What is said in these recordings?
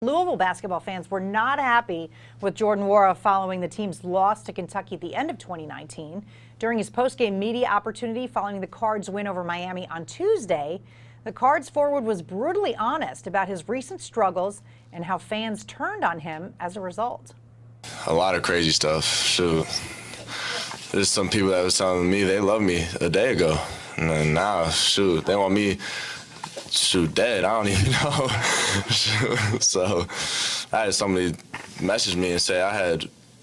Louisville basketball fans were not happy with Jordan Nwora following the team's loss to Kentucky at the end of 2019. During his postgame media opportunity following the Cards' win over Miami on Tuesday, the Cards forward was brutally honest about his recent struggles and how fans turned on him as a result. A lot of crazy stuff. Shoot, there's some people that was telling me they love me a day ago, and then now, shoot, they want me dead. I don't even know. So I had somebody message me and say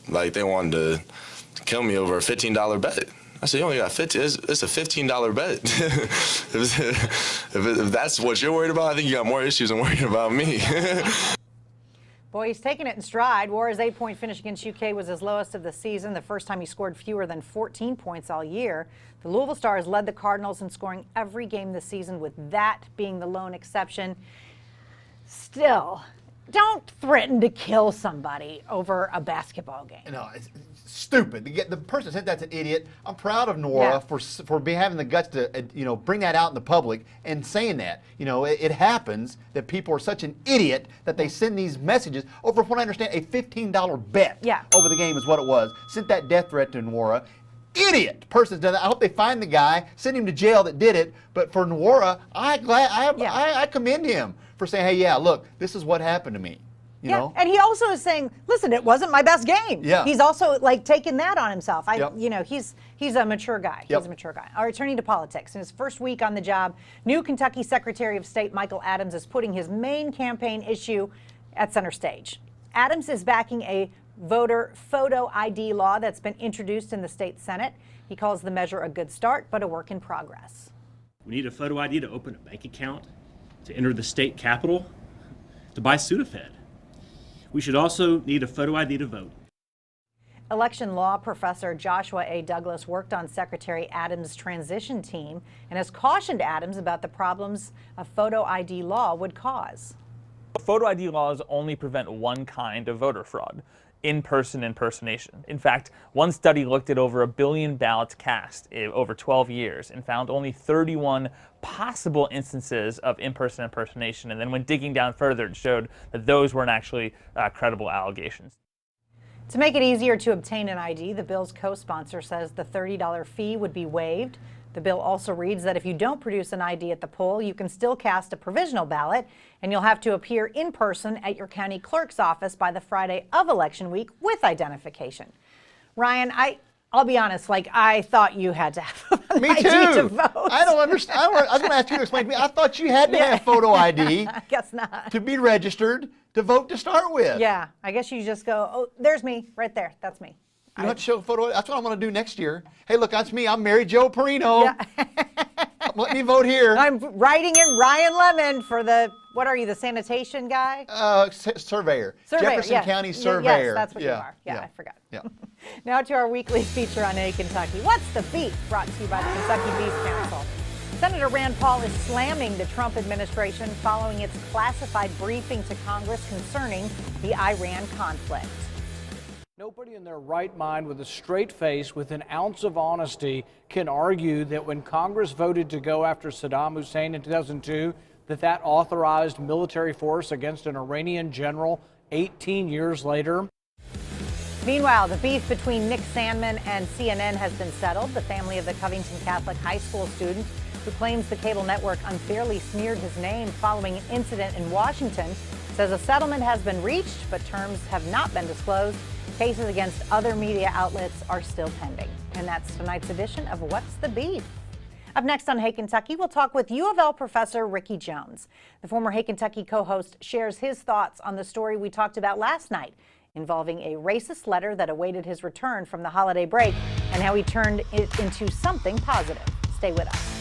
they wanted to kill me over a $15 bet. I said, you only got 50. It's a $15 bet. if that's what you're worried about, I think you got more issues than worrying about me. Boy, he's taking it in stride. Nwora's 8-point finish against UK was his lowest of the season, the first time he scored fewer than 14 points all year. The Louisville Stars led the Cardinals in scoring every game this season, with that being the lone exception. Still, don't threaten to kill somebody over a basketball game. No, it's stupid. The person said that's an idiot. I'm proud of Nwora for having the guts to bring that out in the public and saying that. It happens that people are such an idiot that they send these messages over, from what I understand, a $15 bet over the game is what it was. Sent that death threat to Nwora. Idiot person's done that. I hope they find the guy, send him to jail that did it. But for Nwora, I commend him for saying, hey, yeah, look, this is what happened to me. You know? And he also is saying, listen, it wasn't my best game. Yeah. He's also taking that on himself. He's a mature guy. He's a mature guy. All right, turning to politics. In his first week on the job, new Kentucky Secretary of State Michael Adams is putting his main campaign issue at center stage. Adams is backing a voter photo ID law that's been introduced in the state Senate. He calls the measure a good start, but a work in progress. We need a photo ID to open a bank account, to enter the state capitol, to buy Sudafed. We should also need a photo ID to vote. Election law professor Joshua A. Douglas worked on Secretary Adams' transition team and has cautioned Adams about the problems a photo ID law would cause. Photo ID laws only prevent one kind of voter fraud: in-person impersonation. In fact, one study looked at over 1 billion ballots cast over 12 years and found only 31 possible instances of in-person impersonation. And then when digging down further, it showed that those weren't actually credible allegations. To make it easier to obtain an ID, the bill's co-sponsor says the $30 fee would be waived. The bill also reads that if you don't produce an ID at the poll, you can still cast a provisional ballot, and you'll have to appear in person at your county clerk's office by the Friday of election week with identification. Ryan, I'll be honest, I thought you had to have an Me ID too. to vote. I don't understand. I was going to ask you to explain to me. I thought you had to have photo ID I guess not. to be registered to vote to start with. Yeah, I guess you just go, oh, there's me right there. That's me. You don't have to show a photo. That's what I'm going to do next year. Hey, look, that's me. I'm Mary Jo Perino. Yeah. Let me vote here. I'm writing in Ryan Lemon for the, what are you, the sanitation guy? Surveyor. Surveyor, Jefferson County surveyor. Yes, that's what you are. Yeah, I forgot. Yeah. Now to our weekly feature on A Kentucky. What's the Beef? Brought to you by the Kentucky Beef Council. Senator Rand Paul is slamming the Trump administration following its classified briefing to Congress concerning the Iran conflict. Nobody in their right mind with a straight face, with an ounce of honesty, can argue that when Congress voted to go after Saddam Hussein in 2002, that authorized military force against an Iranian general 18 years later. Meanwhile, the beef between Nick Sandmann and CNN has been settled. The family of the Covington Catholic High School student who claims the cable network unfairly smeared his name following an incident in Washington says a settlement has been reached, but terms have not been disclosed. Cases against other media outlets are still pending. And that's tonight's edition of What's the Beef? Up next on Hey Kentucky, we'll talk with U of L professor Ricky Jones. The former Hey Kentucky co-host shares his thoughts on the story we talked about last night, involving a racist letter that awaited his return from the holiday break and how he turned it into something positive. Stay with us.